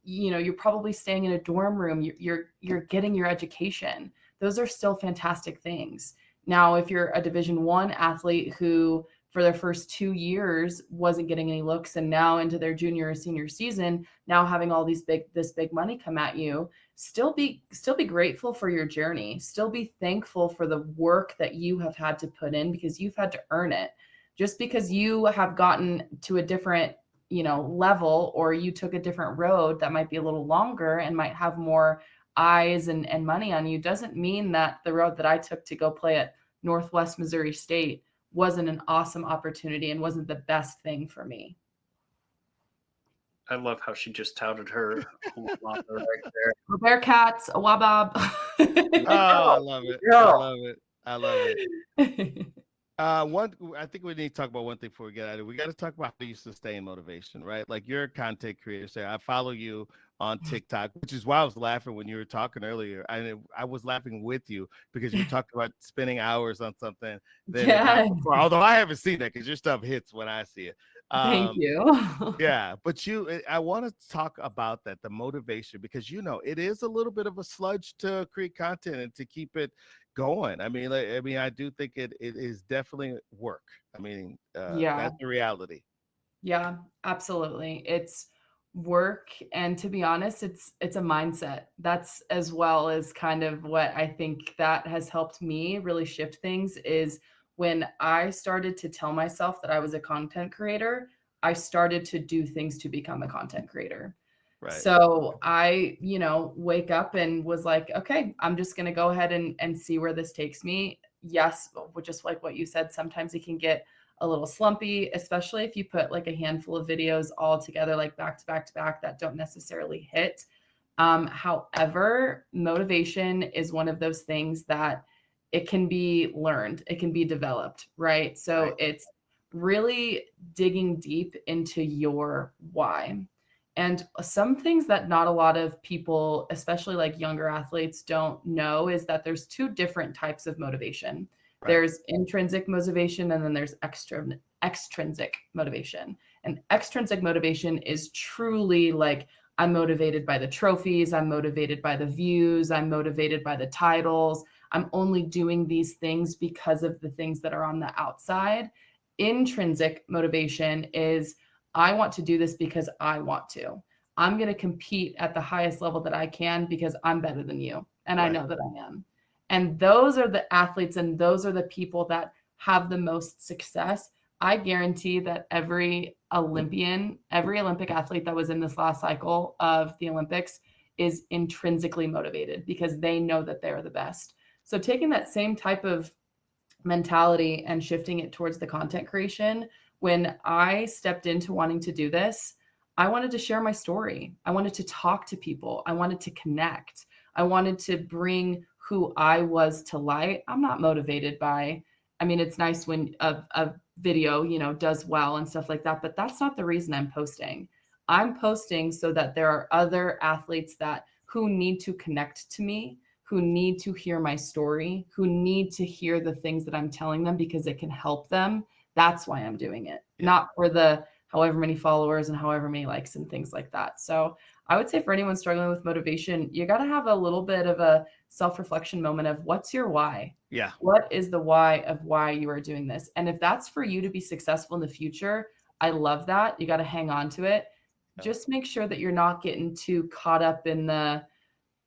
probably staying in a dorm room. You're getting your education. Those are still fantastic things. Now, if you're a Division I athlete who for their first 2 years wasn't getting any looks, and now into their junior or senior season, now having all this big money come at you, still be grateful for your journey. Still be thankful for the work that you have had to put in because you've had to earn it. Just because you have gotten to a different, level, or you took a different road that might be a little longer and might have more eyes and money on you, doesn't mean that the road that I took to go play at Northwest Missouri State wasn't an awesome opportunity and wasn't the best thing for me. I love how she just touted her alma mater right there. Go Bearcats, a Wabab. Oh, I love it. Yeah. I love it. I love it. I think we need to talk about one thing before we get out of it. We got to talk about how you sustain motivation, right? Like, you're a content creator. So I follow you on TikTok, which is why I was laughing when you were talking earlier. I was laughing with you because you talked about spending hours on something that Yeah. although I haven't seen that because your stuff hits when I see it. Thank you. Yeah, but I want to talk about that, the motivation, because it is a little bit of a sludge to create content and to keep it going. I mean, I do think it is definitely work. I mean, Yeah. that's the reality. Yeah, absolutely. It's work, and to be honest, it's a mindset. That's as well as kind of what I think that has helped me really shift things is when I started to tell myself that I was a content creator, I started to do things to become a content creator. Right. So I, wake up and was like, okay, I'm just going to go ahead and see where this takes me. Yes, just like what you said, sometimes it can get a little slumpy, especially if you put like a handful of videos all together, like back to back to back that don't necessarily hit. However, motivation is one of those things that it can be learned, it can be developed, right? So Right. it's really digging deep into your why. And some things that not a lot of people, especially like younger athletes, don't know is that there's two different types of motivation. Right. There's intrinsic motivation and then there's extrinsic motivation. And extrinsic motivation is truly like I'm motivated by the trophies, I'm motivated by the views, I'm motivated by the titles. I'm only doing these things because of the things that are on the outside. Intrinsic motivation is I want to do this because I want to. I'm going to compete at the highest level that I can because I'm better than you. And I Right. know that I am. And those are the athletes and those are the people that have the most success. I guarantee that every Olympic athlete that was in this last cycle of the Olympics is intrinsically motivated because they know that they're the best. So taking that same type of mentality and shifting it towards the content creation, when I stepped into wanting to do this, I wanted to share my story. I wanted to talk to people. I wanted to connect. I wanted to bring who I was to light. I'm not motivated by, I mean, it's nice when a video, does well and stuff like that, but that's not the reason I'm posting. I'm posting so that there are other athletes that who need to connect to me, who need to hear my story, who need to hear the things that I'm telling them because it can help them. That's why I'm doing it, Yeah. not for the however many followers and however many likes and things like that. So I would say for anyone struggling with motivation, you got to have a little bit of a self-reflection moment of what's your why? Yeah. What is the why of why you are doing this? And if that's for you to be successful in the future, I love that. You got to hang on to it. Yeah. Just make sure that you're not getting too caught up in the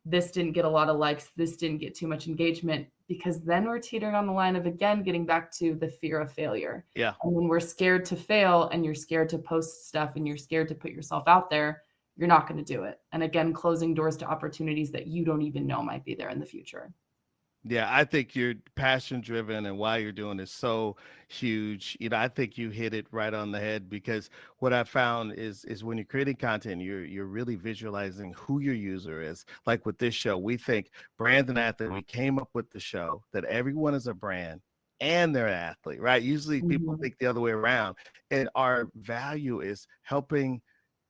this didn't get a lot of likes, this didn't get too much engagement, because then we're teetering on the line of, again, getting back to the fear of failure. Yeah. And when we're scared to fail and you're scared to post stuff and you're scared to put yourself out there, you're not going to do it. And again, closing doors to opportunities that you don't even know might be there in the future. Yeah, I think you're passion driven and why you're doing is so huge. I think you hit it right on the head because what I found is when you're creating content, you're really visualizing who your user is. Like with this show, we think Brand and Athlete, we came up with the show that everyone is a brand and they're an athlete, right? Usually people think the other way around. And our value is helping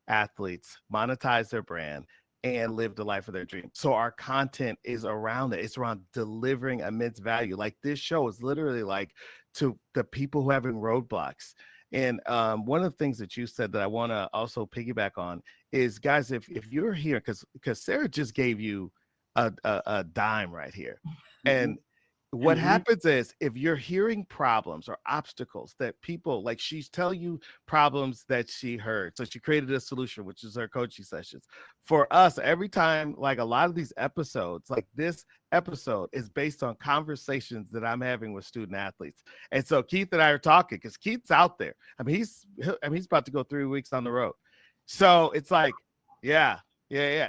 athletes monetize their brand and live the life of their dreams. So our content is around it. It's around delivering immense value. Like this show is literally like to the people who are having roadblocks. And one of the things that you said that I want to also piggyback on is, guys, if you're here, because Sarah just gave you a dime right here, and what happens is if you're hearing problems or obstacles that people like, she's telling you problems that she heard. So she created a solution, which is her coaching sessions. For us, every time, like a lot of these episodes, like this episode is based on conversations that I'm having with student athletes. And so Keith and I are talking because Keith's out there. He's about to go 3 weeks on the road. So it's like, yeah.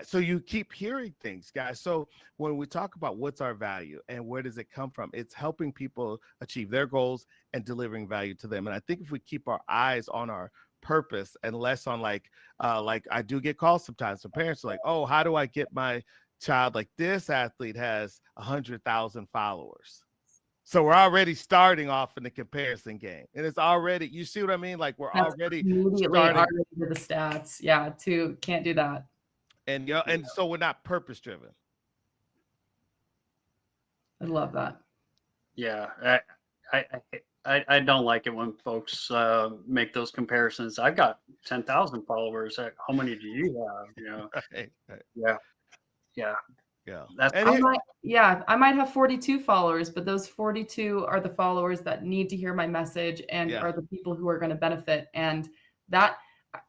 So you keep hearing things, guys. So when we talk about what's our value and where does it come from, it's helping people achieve their goals and delivering value to them. And I think if we keep our eyes on our purpose and less on like I do get calls sometimes from parents like, oh, how do I get my child, like this athlete has 100,000 followers. So we're already starting off in the comparison game. And it's already, you see what I mean? Like we're That's already immediately starting already to the stats. Yeah, can't do that. and and so we're not purpose driven. I love that. Yeah, I don't like it when folks make those comparisons. I've got 10,000 followers. How many do you have? Right. Yeah. That's I might have 42 followers, but those 42 are the followers that need to hear my message and are the people who are going to benefit. And that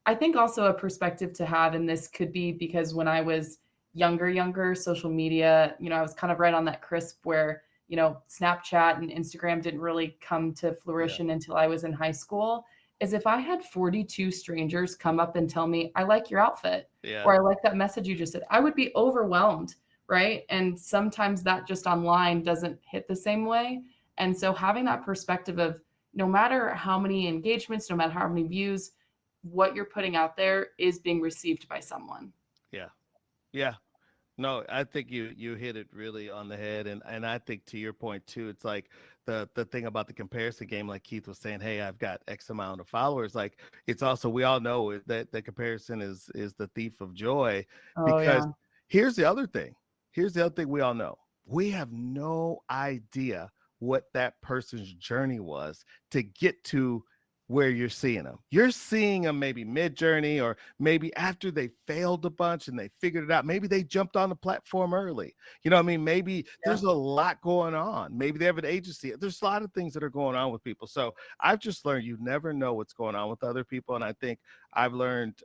I think also a perspective to have, and this could be because when I was younger, social media, I was kind of right on that crisp where, Snapchat and Instagram didn't really come to Yeah. fruition until I was in high school, is if I had 42 strangers come up and tell me, I like your outfit, Yeah. or I like that message you just said, I would be overwhelmed, right? And sometimes that just online doesn't hit the same way. And so having that perspective of no matter how many engagements, no matter how many views, what you're putting out there is being received by someone. Yeah. Yeah. No, I think you hit it really on the head, and I think to your point too, it's like the thing about the comparison game, like Keith was saying, hey, I've got X amount of followers. Like it's also we all know that the comparison is the thief of joy, Oh, because yeah. here's the other thing. Here's the other thing we all know. We have no idea what that person's journey was to get to where you're seeing them. You're seeing them maybe mid-journey, or maybe after they failed a bunch and they figured it out. Maybe they jumped on the platform early. You know what I mean? Maybe Yeah. there's a lot going on. Maybe they have an agency. There's a lot of things that are going on with people. So I've just learned you never know what's going on with other people. And I think I've learned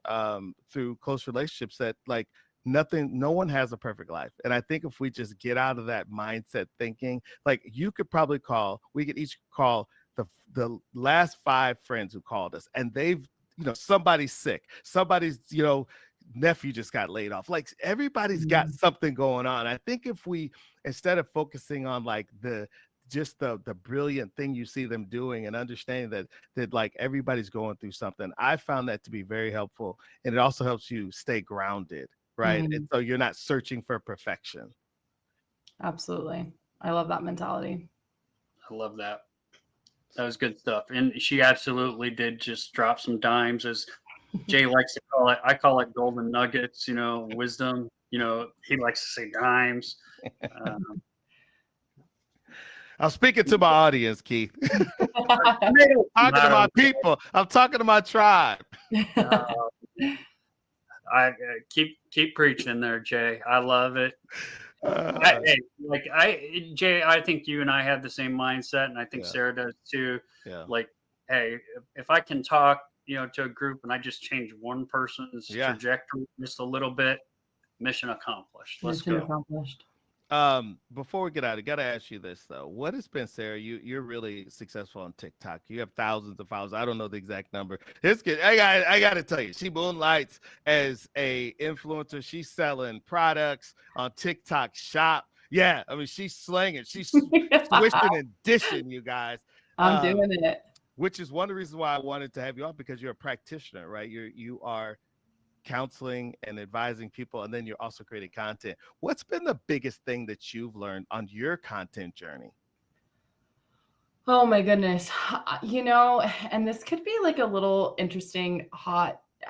through close relationships that like no one has a perfect life. And I think if we just get out of that mindset thinking, like we could each call the last 5 friends who called us, and they've, somebody's sick, somebody's, nephew just got laid off. Like everybody's got Mhm. something going on. I think if we, instead of focusing on like the brilliant thing you see them doing, and understanding that like everybody's going through something, I found that to be very helpful. And it also helps you stay grounded, right? And Mhm. so you're not searching for perfection. Absolutely. I love that mentality. I love that. That was good stuff. And she absolutely did just drop some dimes, as Jay likes to call it. I call it golden nuggets, wisdom. He likes to say dimes. Um, I'm speaking to my audience, Keith. Talking to my no, people. I'm talking to my tribe. uh, I keep preaching there, Jay. I love it. Uh, Jay, I think you and I have the same mindset, and I think yeah, Sarah does too. yeah, Like, hey, if I can talk, to a group, and I just change one person's yeah. trajectory just a little bit, mission accomplished. Let's Mission go. accomplished. Before we get out, I gotta ask you this though. What has been, Sarah? You're really successful on TikTok. You have thousands of followers. I don't know the exact number. This kid, I gotta tell you, she moonlights as a influencer. She's selling products on TikTok Shop. Yeah, I mean she's slinging. She's swishing and dishing, you guys. I'm Um, doing it. which is one of the reasons why I wanted to have you on, because you're a practitioner, right? You are counseling and advising people, and then you're also creating content. What's been the biggest thing that you've learned on your content journey? Oh my goodness. And this could be like a little interesting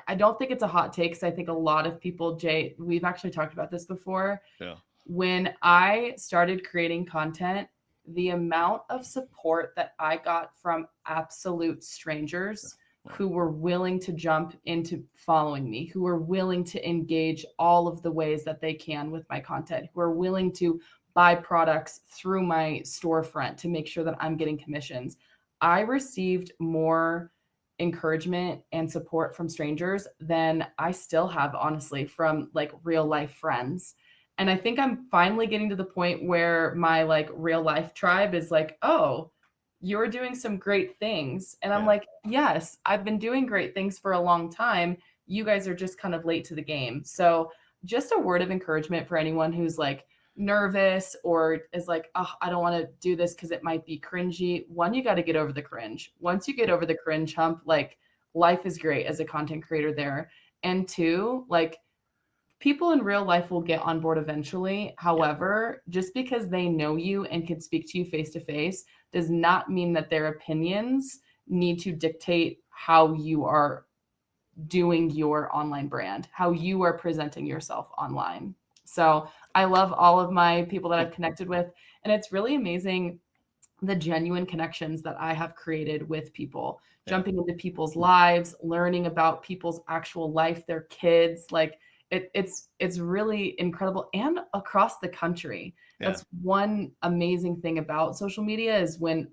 I don't think it's a hot take because I think a lot of people, Jay, we've actually talked about this before. Yeah. When I started creating content, the amount of support that I got from absolute strangers who were willing to jump into following me, who were willing to engage all of the ways that they can with my content, who are willing to buy products through my storefront to make sure that I'm getting commissions. I received more encouragement and support from strangers than I still have, honestly, from like real life friends. And I think I'm finally getting to the point where my like real life tribe is like, oh, you're doing some great things. And I'm Yeah. like, yes, I've been doing great things for a long time. You guys are just kind of late to the game. So, just a word of encouragement for anyone who's like nervous or is like, oh, I don't want to do this because it might be cringy. One, you got to get over the cringe. Once you get over the cringe hump, like life is great as a content creator there. And two, like people in real life will get on board eventually. However, just because they know you and can speak to you face to face does not mean that their opinions need to dictate how you are doing your online brand, how you are presenting yourself online. So I love all of my people that I've connected with. And it's really amazing the genuine connections that I have created with people, Yeah. jumping into people's lives, learning about people's actual life, their kids, like it's really incredible, and across the country. Yeah. That's one amazing thing about social media is when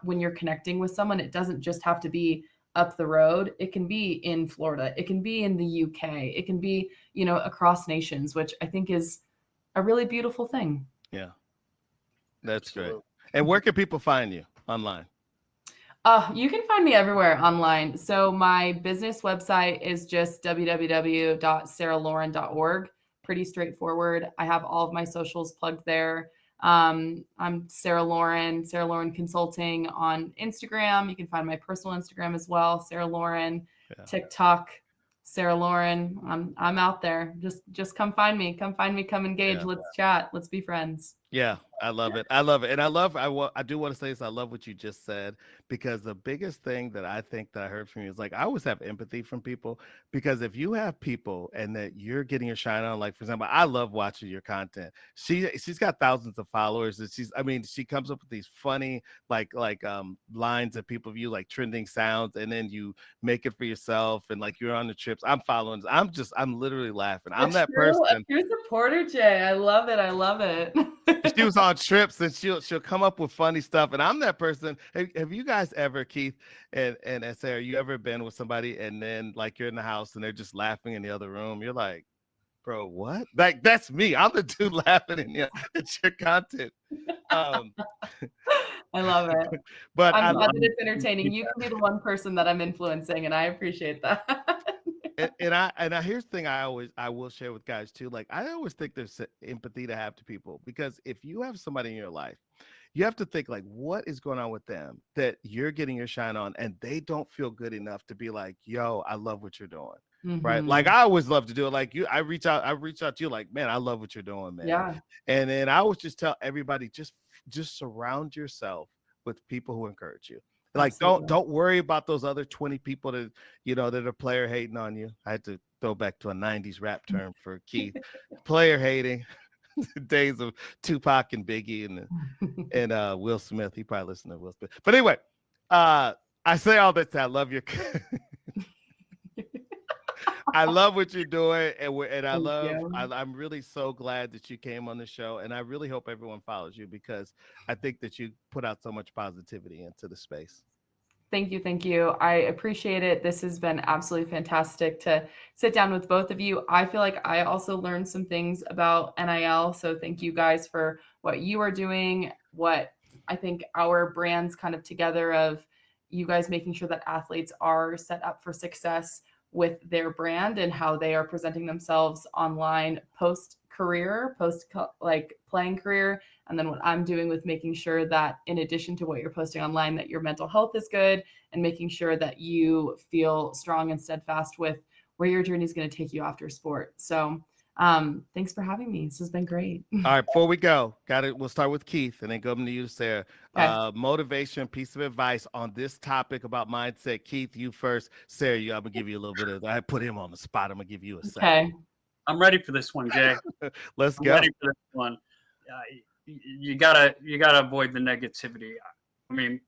you're connecting with someone, it doesn't just have to be up the road. It can be in Florida. It can be in the UK. It can be, across nations, which I think is a really beautiful thing. Yeah, that's great. Absolutely. And where can people find you online? You can find me everywhere online. So my business website is just www.sarahlauren.org. Pretty straightforward. I have all of my socials plugged there. I'm Sarah Lauren Consulting on Instagram. You can find my personal Instagram as well, Sarah Lauren, TikTok, Sarah Lauren. I'm out there. Just come find me. Come engage. Let's chat. Let's be friends. Yeah, I love it. And I do want to say this. I love what you just said, because the biggest thing that I think that I heard from you is like, I always have empathy from people, because if you have people and that you're getting your shine on, like, for example, I love watching your content. She's got thousands of followers, and she comes up with these funny, lines that people view, like trending sounds, and then you make it for yourself. And like, you're on the trips. I'm following. I'm literally laughing. I'm that person. You're a supporter, Jay. I love it. She was on trips, and she'll come up with funny stuff, and I'm that person. Have you guys ever, Keith and Sarah, you ever been with somebody and then like you're in the house and they're just laughing in the other room? You're like, bro, what? Like, that's me. I'm the dude laughing at your content. I love it. But I'm glad that it's entertaining. You can be the one person that I'm influencing, and I appreciate that. And here's the thing I will share with guys too. Like, I always think there's empathy to have to people, because if you have somebody in your life, you have to think like, what is going on with them that you're getting your shine on, and they don't feel good enough to be like, yo, I love what you're doing. Mm-hmm. Right. Like, I always love to do it. Like, I reach out to you like, man, I love what you're doing, man. Yeah. And then I always just tell everybody, just surround yourself with people who encourage you. Like, don't worry about those other 20 people that, that are player hating on you. I had to throw back to a 90s rap term for Keith. Player hating. Days of Tupac and Biggie and Will Smith. He probably listened to Will Smith. But anyway, I say all that to, I love your I love what you're doing, and I'm really so glad that you came on the show, and I really hope everyone follows you, because I think that you put out so much positivity into the space. Thank you. I appreciate it. This has been absolutely fantastic to sit down with both of you. I feel like I also learned some things about NIL, so thank you guys for what you are doing, what I think our brands kind of together of you guys making sure that athletes are set up for success with their brand and how they are presenting themselves online post-career, playing career. And then what I'm doing with making sure that in addition to what you're posting online, that your mental health is good, and making sure that you feel strong and steadfast with where your journey is going to take you after sport. So thanks for having me. This has been great. All right, before we go, we'll start with Keith and then go to you, Sarah. Okay. Motivation, piece of advice on this topic about mindset. Keith, you first. Sarah, I'm gonna give you a little bit of. I put him on the spot. I'm gonna give you a second. Okay. I'm ready for this one, Jay. Let's go. Ready for this one. You gotta avoid the negativity. I mean,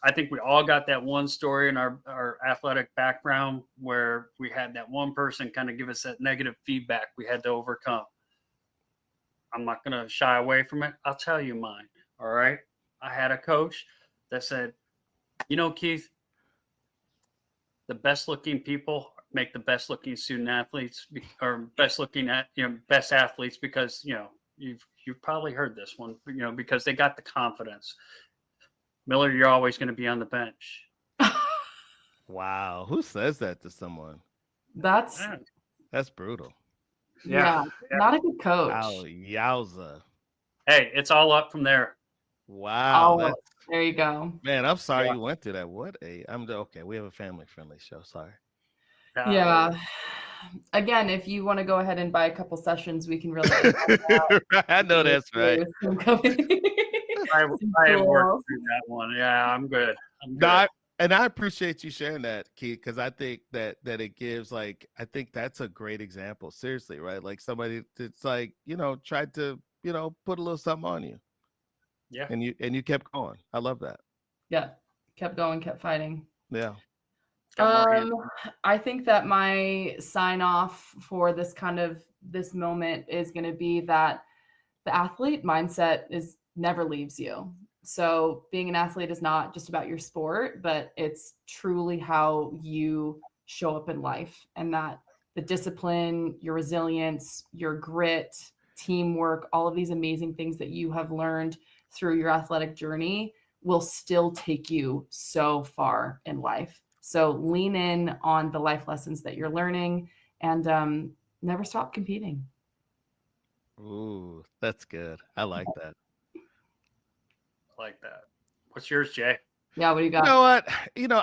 I think we all got that one story in our athletic background where we had that one person kind of give us that negative feedback we had to overcome. I'm not going to shy away from it. I'll tell you mine. All right. I had a coach that said, Keith, the best looking people make the best looking student athletes, or best looking at, best athletes, because, you've probably heard this one, because they got the confidence. Miller, you're always going to be on the bench. Wow. Who says that to someone? That's brutal. Yeah. Not a good coach. Oh, yowza. Hey, it's all up from there. Wow. Oh, there you go. Man, I'm sorry you went through that. Okay. We have a family friendly show. Sorry. Yeah. Again, if you want to go ahead and buy a couple sessions, we can really. I know that's right. I have worked through that one. Yeah, I'm good. And I appreciate you sharing that, Keith, because I think that it gives, like, I think that's a great example. Seriously, right? Like somebody that's like, tried to, put a little something on you. Yeah. And you kept going. I love that. Yeah. Kept going, kept fighting. Yeah. I think that my sign off for this moment is going to be that the athlete mindset never leaves you. So being an athlete is not just about your sport, but it's truly how you show up in life, and that the discipline, your resilience, your grit, teamwork, all of these amazing things that you have learned through your athletic journey will still take you so far in life. So lean in on the life lessons that you're learning, and never stop competing. Ooh, that's good. I like that. Like that. What's yours, Jay? Yeah, what do you You got? know what?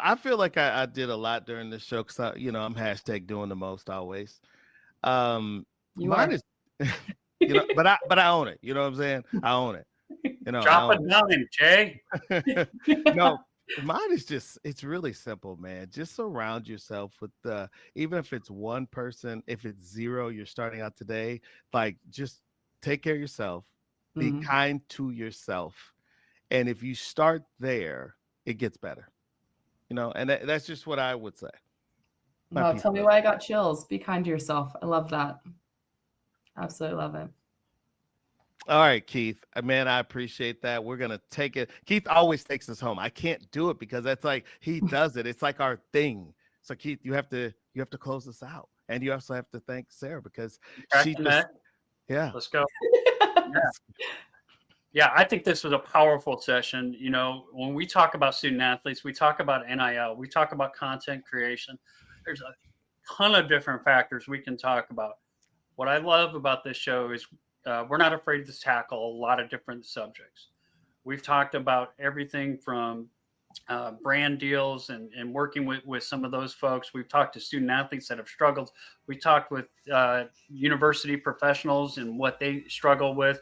I feel like I did a lot during this show because I'm hashtag doing the most always. You Mine are. is, but I own it. You know what I'm saying? I own it. I Drop own it down, Jay. it. No, mine is it's really simple, man. Just surround yourself with even if it's one person, if it's zero, you're starting out today, like just take care of yourself, be Mm. kind to yourself. And if you start there, it gets better. And that's just what I would say. My Well, piece tell of me it. why I got chills. Be kind to yourself. I love that. Absolutely love it. All right, Keith. Man, I appreciate that. We're gonna take it. Keith always takes us home. I can't do it because that's like he does it. It's like our thing. So Keith, you have to close us out. And you also have to thank Sarah because she Cracking just that. yeah. Let's go. Yeah, I think this was a powerful session. When we talk about student athletes, we talk about NIL, we talk about content creation. There's a ton of different factors we can talk about. What I love about this show is we're not afraid to tackle a lot of different subjects. We've talked about everything from brand deals and working with some of those folks. We've talked to student athletes that have struggled. We talked with university professionals and what they struggle with.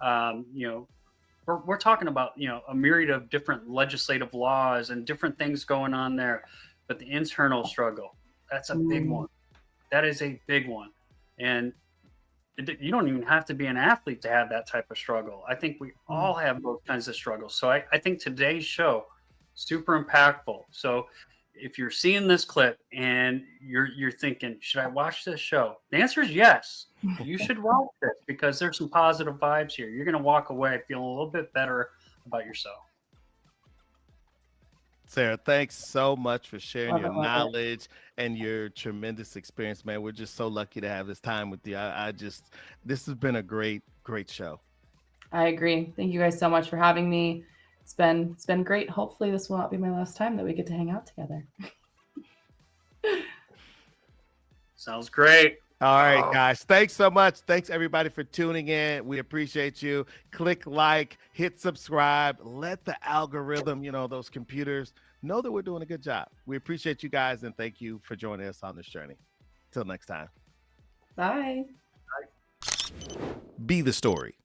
We're talking about a myriad of different legislative laws and different things going on there, but the internal struggle, that's a big one. That is a big one. And you don't even have to be an athlete to have that type of struggle. I think we all have those kinds of struggles. So I think today's show, super impactful. So if you're seeing this clip and you're thinking, should I watch this show? The answer is yes. You should watch this because there's some positive vibes here. You're going to walk away feeling a little bit better about yourself. Sarah, thanks so much for sharing Love your it, love it. knowledge and your tremendous experience, man. We're just so lucky to have this time with you. This has been a great, great show. I agree. Thank you guys so much for having me. It's been great. Hopefully this will not be my last time that we get to hang out together. Sounds great. All right, guys. Thanks so much. Thanks everybody for tuning in. We appreciate you. Click like, hit subscribe, let the algorithm, those computers know that we're doing a good job. We appreciate you guys and thank you for joining us on this journey. Till next time. Bye. Be the story.